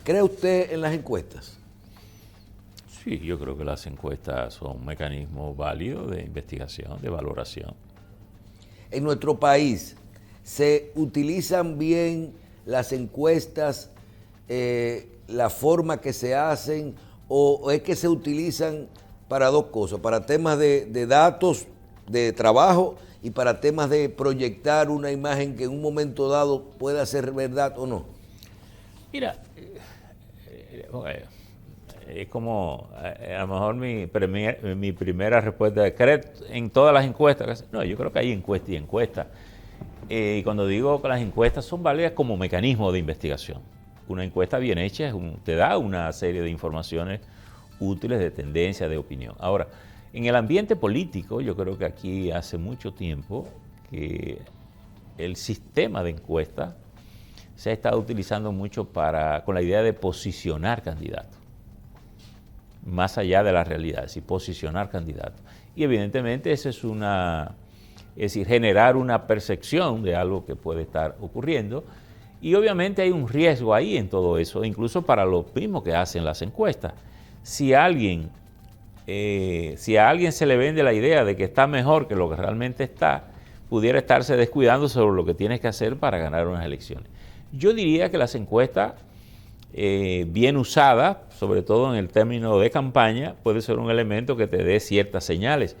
¿Cree usted en las encuestas? Sí, yo creo que las encuestas son un mecanismo válido de investigación, de valoración. En nuestro país, ¿se utilizan bien las encuestas, la forma que se hacen, o es que se utilizan para dos cosas, para temas de datos, de trabajo, y para temas de proyectar una imagen que en un momento dado pueda ser verdad o no? Mira, es como, a lo mejor mi primera respuesta es, ¿crees en todas las encuestas? No, yo creo que hay encuesta y encuesta. Y cuando digo que las encuestas son válidas como mecanismo de investigación. Una encuesta bien hecha te da una serie de informaciones útiles de tendencia, de opinión. Ahora, en el ambiente político, yo creo que aquí hace mucho tiempo que el sistema de encuestas se ha estado utilizando mucho con la idea de posicionar candidatos, más allá de la realidad, es decir, posicionar candidatos. Y evidentemente eso es decir, generar una percepción de algo que puede estar ocurriendo. Y obviamente hay un riesgo ahí en todo eso, incluso para los mismos que hacen las encuestas. Si a alguien se le vende la idea de que está mejor que lo que realmente está, pudiera estarse descuidando sobre lo que tienes que hacer para ganar unas elecciones. Yo diría que las encuestas, bien usadas, sobre todo en el término de campaña, puede ser un elemento que te dé ciertas señales,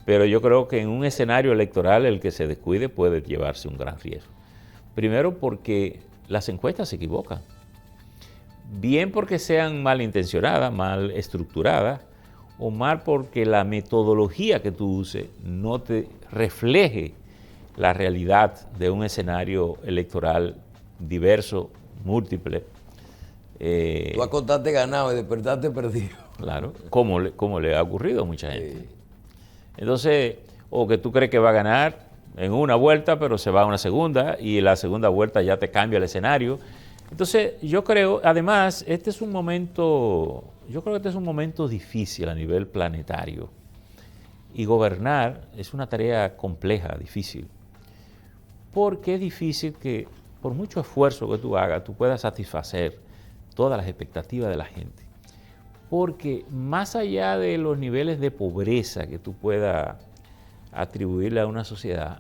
pero yo creo que en un escenario electoral el que se descuide puede llevarse un gran riesgo. Primero porque las encuestas se equivocan, bien porque sean malintencionadas, mal estructuradas, o mal porque la metodología que tú uses no te refleje la realidad de un escenario electoral diverso, múltiple. Tú acostaste ganado y despertaste perdido. Claro, como le ha ocurrido a mucha gente. Entonces, o que tú crees que va a ganar en una vuelta, pero se va a una segunda, y en la segunda vuelta ya te cambia el escenario. Entonces, yo creo, además, yo creo que este es un momento difícil a nivel planetario. Y gobernar es una tarea compleja, difícil. Porque es difícil que, por mucho esfuerzo que tú hagas, tú puedas satisfacer todas las expectativas de la gente. Porque más allá de los niveles de pobreza que tú puedas atribuirle a una sociedad,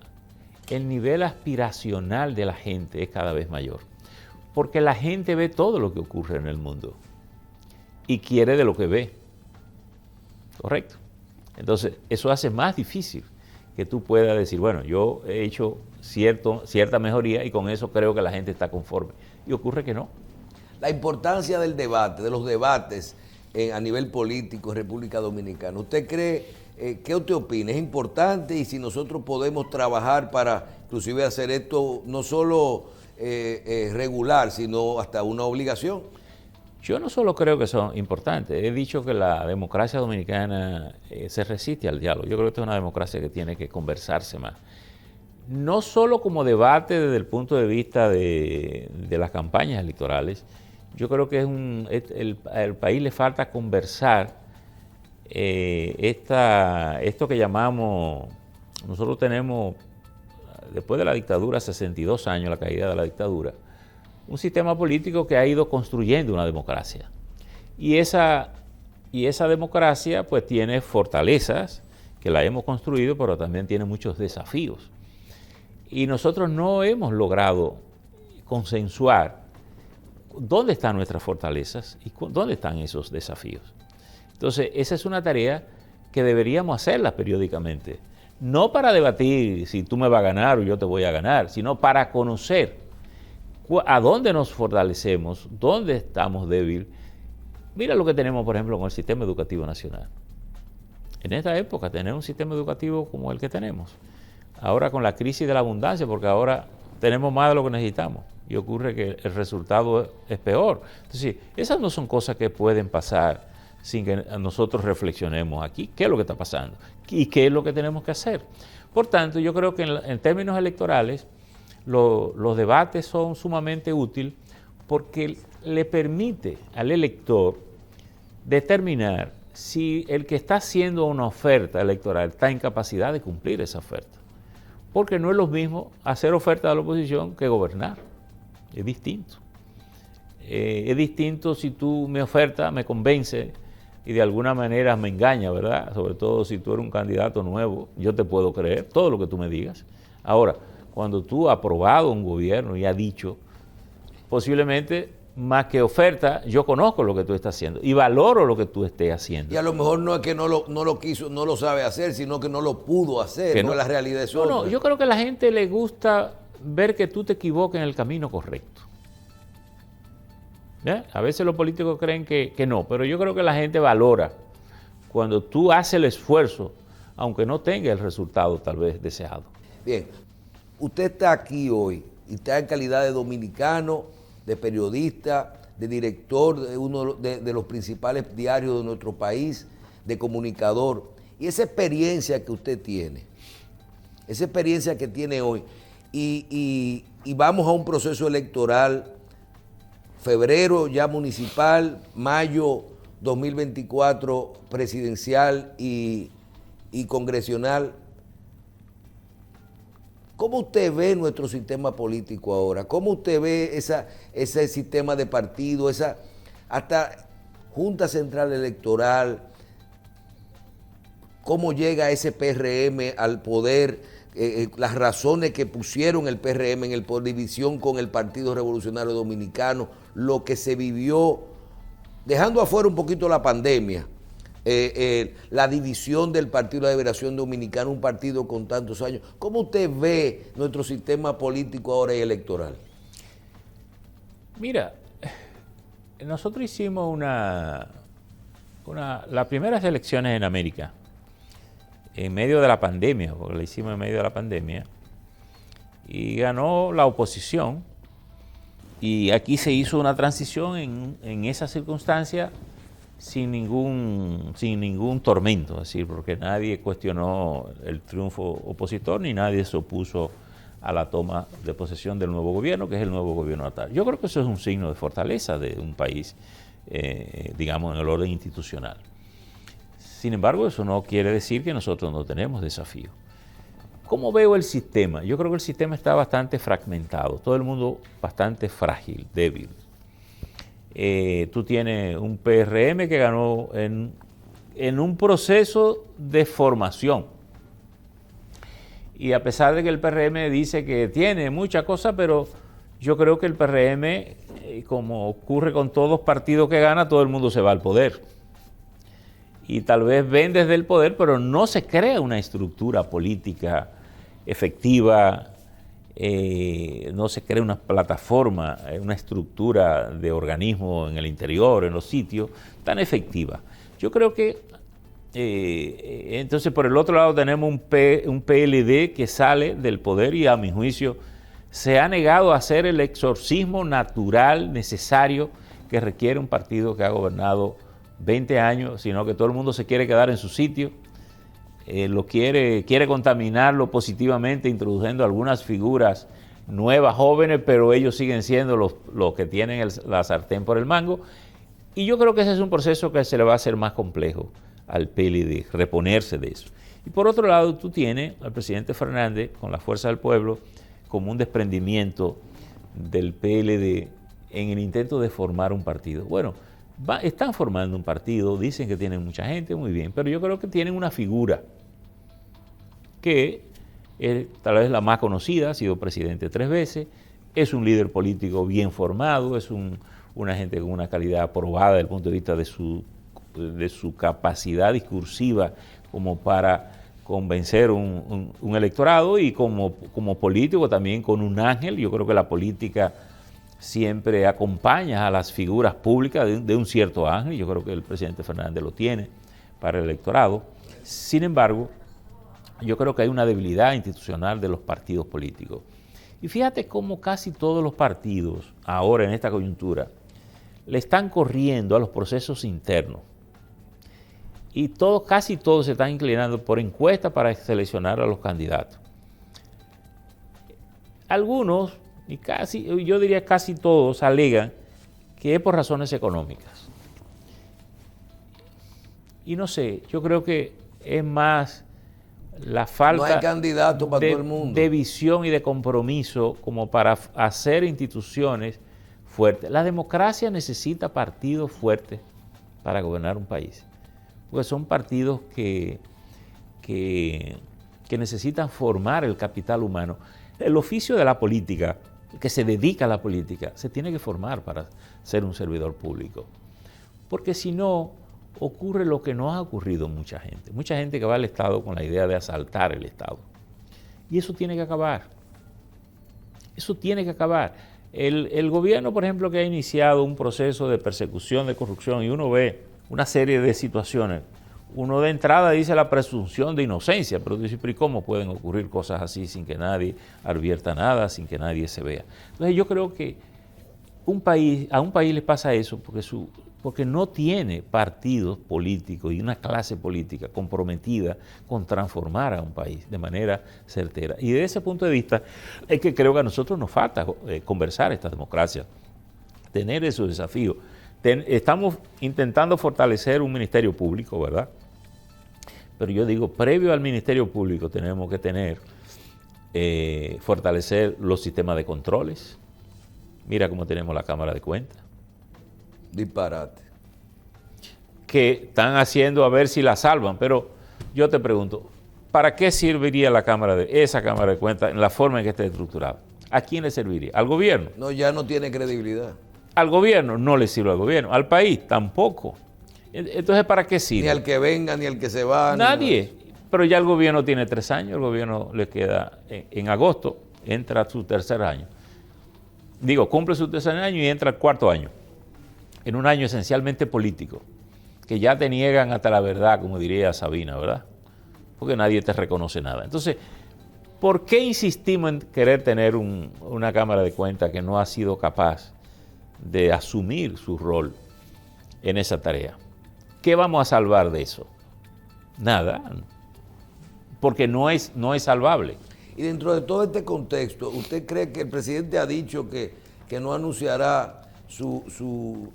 el nivel aspiracional de la gente es cada vez mayor. Porque la gente ve todo lo que ocurre en el mundo y quiere de lo que ve. ¿Correcto? Entonces, eso hace más difícil que tú puedas decir, bueno, yo he hecho cierta mejoría y con eso creo que la gente está conforme. Y ocurre que no. La importancia del debate, de los debates a nivel político en República Dominicana. ¿Usted cree, qué usted opina? ¿Es importante? Y si nosotros podemos trabajar para inclusive hacer esto no solo regular, sino hasta una obligación. Yo no solo creo que son importantes, he dicho que la democracia dominicana se resiste al diálogo. Yo creo que esta es una democracia que tiene que conversarse más. No solo como debate desde el punto de vista de las campañas electorales, yo creo que al país le falta conversar esto que llamamos, nosotros tenemos, después de la dictadura, 62 años, la caída de la dictadura, un sistema político que ha ido construyendo una democracia. Y esa democracia pues tiene fortalezas que la hemos construido, pero también tiene muchos desafíos. Y nosotros no hemos logrado consensuar dónde están nuestras fortalezas y dónde están esos desafíos. Entonces, esa es una tarea que deberíamos hacerla periódicamente. No para debatir si tú me vas a ganar o yo te voy a ganar, sino para conocer a dónde nos fortalecemos, dónde estamos débiles. Mira lo que tenemos, por ejemplo, con el sistema educativo nacional. En esta época, tener un sistema educativo como el que tenemos. Ahora con la crisis de la abundancia, porque ahora tenemos más de lo que necesitamos y ocurre que el resultado es peor. Entonces, esas no son cosas que pueden pasar sin que nosotros reflexionemos aquí qué es lo que está pasando y qué es lo que tenemos que hacer. Por tanto, yo creo que en términos electorales, los debates son sumamente útiles porque le permite al elector determinar si el que está haciendo una oferta electoral está en capacidad de cumplir esa oferta. Porque no es lo mismo hacer oferta a la oposición que gobernar. Es distinto. Es distinto si tú me ofertas, me convences y de alguna manera me engaña, ¿verdad? Sobre todo si tú eres un candidato nuevo, yo te puedo creer todo lo que tú me digas. Ahora, cuando tú has aprobado un gobierno y has dicho, posiblemente más que oferta, yo conozco lo que tú estás haciendo y valoro lo que tú estés haciendo. Y a lo mejor no es que no lo quiso, no lo sabe hacer, sino que no lo pudo hacer, porque la realidad es otra. No, yo creo que a la gente le gusta ver que tú te equivocas en el camino correcto. ¿Ya? A veces los políticos creen que no, pero yo creo que la gente valora cuando tú haces el esfuerzo, aunque no tenga el resultado tal vez deseado. Bien, usted está aquí hoy y está en calidad de dominicano, de periodista, de director de uno de los principales diarios de nuestro país, de comunicador. Y esa experiencia que usted tiene, esa experiencia que tiene hoy, y vamos a un proceso electoral, febrero ya municipal, mayo 2024 presidencial y congresional. ¿Cómo usted ve nuestro sistema político ahora? ¿Cómo usted ve ese sistema de partido, hasta Junta Central Electoral? ¿Cómo llega ese PRM al poder? Las razones que pusieron el PRM en el poder, división con el Partido Revolucionario Dominicano, lo que se vivió, dejando afuera un poquito la pandemia, la división del Partido de la Liberación Dominicana, un partido con tantos años. ¿Cómo usted ve nuestro sistema político ahora y electoral? Mira, nosotros hicimos las primeras elecciones en América, en medio de la pandemia, porque la hicimos en medio de la pandemia, y ganó la oposición, y aquí se hizo una transición en esa circunstancia sin ningún tormento, es decir, porque nadie cuestionó el triunfo opositor ni nadie se opuso a la toma de posesión del nuevo gobierno, que es el nuevo gobierno actual. Yo creo que eso es un signo de fortaleza de un país, digamos, en el orden institucional. Sin embargo, eso no quiere decir que nosotros no tenemos desafíos. ¿Cómo veo el sistema? Yo creo que el sistema está bastante fragmentado, todo el mundo bastante frágil, débil. Tú tienes un PRM que ganó en un proceso de formación. Y a pesar de que el PRM dice que tiene muchas cosas, pero yo creo que el PRM, como ocurre con todos los partidos que gana, todo el mundo se va al poder. Y tal vez ven desde el poder, pero no se crea una estructura política efectiva, no se crea una plataforma, una estructura de organismo en el interior, en los sitios, tan efectiva. Yo creo que, entonces por el otro lado tenemos un PLD que sale del poder y a mi juicio se ha negado a hacer el exorcismo natural necesario que requiere un partido que ha gobernado 20 años, sino que todo el mundo se quiere quedar en su sitio, quiere contaminarlo positivamente, introduciendo algunas figuras nuevas, jóvenes, pero ellos siguen siendo los que tienen la sartén por el mango. Y yo creo que ese es un proceso que se le va a hacer más complejo al PLD, reponerse de eso. Y por otro lado, tú tienes al presidente Fernández, con la fuerza del pueblo, como un desprendimiento del PLD en el intento de formar un partido. Bueno, están formando un partido, dicen que tienen mucha gente, muy bien, pero yo creo que tienen una figura que es tal vez la más conocida, ha sido presidente 3 veces, es un líder político bien formado, es una gente con una calidad aprobada desde el punto de vista de su capacidad discursiva como para convencer un electorado, y como político también con un ángel. Yo creo que la política siempre acompaña a las figuras públicas de un cierto ángel. Yo creo que el presidente Fernández lo tiene para el electorado. Sin embargo, yo creo que hay una debilidad institucional de los partidos políticos. Y fíjate cómo casi todos los partidos, ahora en esta coyuntura, le están corriendo a los procesos internos. Y casi todos se están inclinando por encuestas para seleccionar a los candidatos. Algunos, yo diría casi todos, alegan que es por razones económicas. Y no sé, yo creo que es más la falta no hay candidato para todo el mundo, de visión y de compromiso como para hacer instituciones fuertes. La democracia necesita partidos fuertes para gobernar un país, porque son partidos que necesitan formar el capital humano. El oficio de la política, que se dedica a la política, se tiene que formar para ser un servidor público, porque si no, ocurre lo que no ha ocurrido mucha gente que va al Estado con la idea de asaltar el Estado, y eso tiene que acabar. Eso tiene que acabar. El gobierno, por ejemplo, que ha iniciado un proceso de persecución, de corrupción, y uno ve una serie de situaciones, uno de entrada dice la presunción de inocencia, pero dice, ¿pero cómo pueden ocurrir cosas así sin que nadie advierta nada, sin que nadie se vea? Entonces yo creo que a un país le pasa eso porque no tiene partidos políticos y una clase política comprometida con transformar a un país de manera certera. Y desde ese punto de vista es que creo que a nosotros nos falta conversar esta democracia, tener esos desafíos. Estamos intentando fortalecer un ministerio público, ¿verdad? Pero yo digo, previo al ministerio público tenemos que fortalecer los sistemas de controles. Mira cómo tenemos la Cámara de Cuentas. Disparate. Que están haciendo a ver si la salvan, pero yo te pregunto, ¿para qué serviría esa Cámara de Cuentas en la forma en que esté estructurada? ¿A quién le serviría? ¿Al gobierno? No, ya no tiene credibilidad. Al gobierno no le sirve al gobierno, al país tampoco. Entonces, ¿para qué sirve? Ni al que venga, ni al que se va. Nadie. Pero ya el gobierno tiene 3 años, el gobierno le queda, en agosto, entra su 3er año. Cumple su 3er año y entra el 4.º año. En un año esencialmente político, que ya te niegan hasta la verdad, como diría Sabina, ¿verdad? Porque nadie te reconoce nada. Entonces, ¿por qué insistimos en querer tener una Cámara de Cuentas que no ha sido capaz de asumir su rol en esa tarea? ¿Qué vamos a salvar de eso? Nada, porque no es salvable. Y dentro de todo este contexto, ¿usted cree que el presidente ha dicho que no anunciará su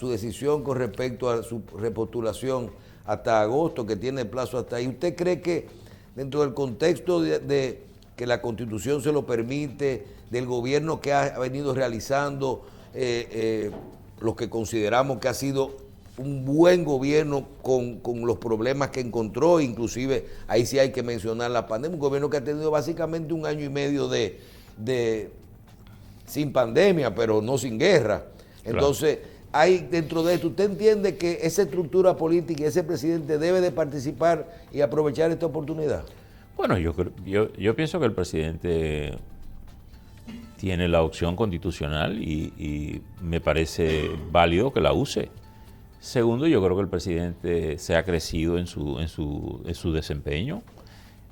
decisión con respecto a su repostulación hasta agosto, que tiene plazo hasta ahí? ¿Usted cree que dentro del contexto de que la Constitución se lo permite, del gobierno que ha venido realizando lo que consideramos que ha sido un buen gobierno con los problemas que encontró, inclusive ahí sí hay que mencionar la pandemia, un gobierno que ha tenido básicamente 1 año y medio sin pandemia, pero no sin guerra? Entonces, hay dentro de esto, ¿usted entiende que esa estructura política y ese presidente debe de participar y aprovechar esta oportunidad? Bueno, yo pienso que el presidente tiene la opción constitucional y me parece válido que la use. Segundo, yo creo que el presidente se ha crecido en su desempeño.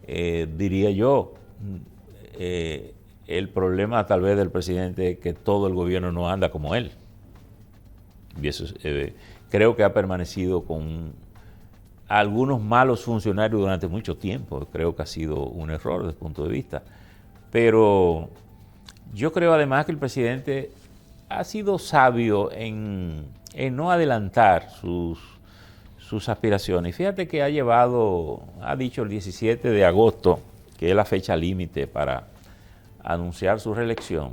Diría yo, el problema tal vez del presidente es que todo el gobierno no anda como él. Y eso creo que ha permanecido con algunos malos funcionarios durante mucho tiempo. Creo que ha sido un error desde el punto de vista. Pero yo creo además que el presidente ha sido sabio en no adelantar sus aspiraciones. Y fíjate que ha dicho el 17 de agosto, que es la fecha límite para anunciar su reelección.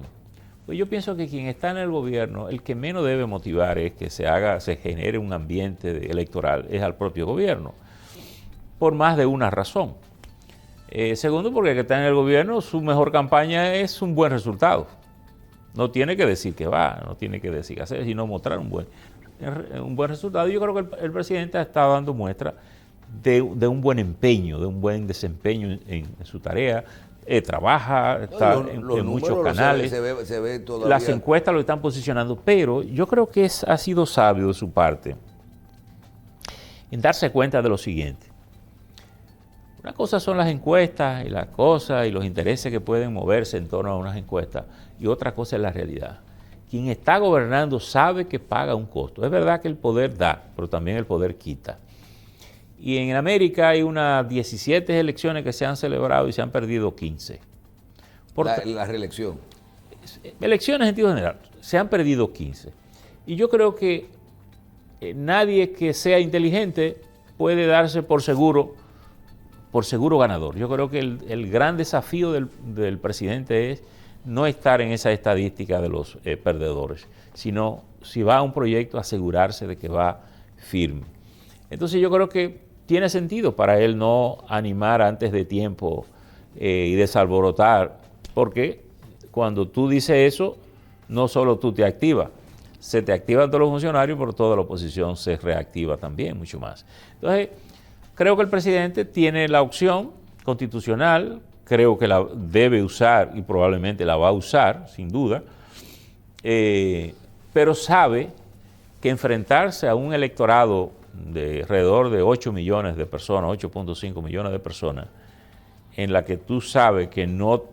Pues yo pienso que quien está en el gobierno, el que menos debe motivar es que se genere un ambiente electoral, es al propio gobierno, por más de una razón. Segundo, porque el que está en el gobierno, su mejor campaña es un buen resultado. No tiene que decir que va, no tiene que decir qué hacer, sino mostrar un buen resultado. Yo creo que el presidente ha estado dando muestra de un buen empeño, de un buen desempeño en su tarea. Trabaja, está en muchos canales. Se ve todavía. Las encuestas lo están posicionando, pero yo creo que ha sido sabio de su parte en darse cuenta de lo siguiente. Una cosa son las encuestas y las cosas y los intereses que pueden moverse en torno a unas encuestas, y otra cosa es la realidad. Quien está gobernando sabe que paga un costo. Es verdad que el poder da, pero también el poder quita. Y en América hay unas 17 elecciones que se han celebrado y se han perdido 15. La reelección. Elecciones en sentido general, se han perdido 15. Y yo creo que nadie que sea inteligente puede darse por seguro ganador. Yo creo que el gran desafío del presidente es no estar en esa estadística de los perdedores, sino si va a un proyecto asegurarse de que va firme. Entonces yo creo que tiene sentido para él no animar antes de tiempo y desalborotar, porque cuando tú dices eso, no solo tú te activas, se te activan todos los funcionarios, pero toda la oposición se reactiva también, mucho más. Entonces, creo que el presidente tiene la opción constitucional, creo que la debe usar y probablemente la va a usar, sin duda, pero sabe que enfrentarse a un electorado de alrededor de 8 millones de personas, 8.5 millones de personas, en la que tú sabes que no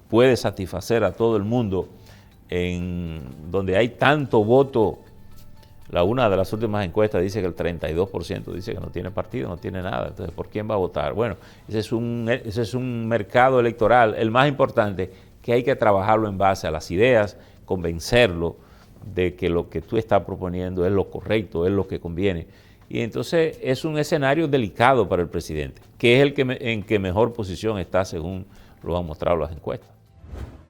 puedes satisfacer a todo el mundo, en donde hay tanto voto. Una de las últimas encuestas dice que el 32% dice que no tiene partido, no tiene nada. Entonces, ¿por quién va a votar? Bueno, ese es un mercado electoral, el más importante, que hay que trabajarlo en base a las ideas, convencerlo de que lo que tú estás proponiendo es lo correcto, es lo que conviene. Y entonces es un escenario delicado para el presidente, que es en que mejor posición está según lo han mostrado las encuestas.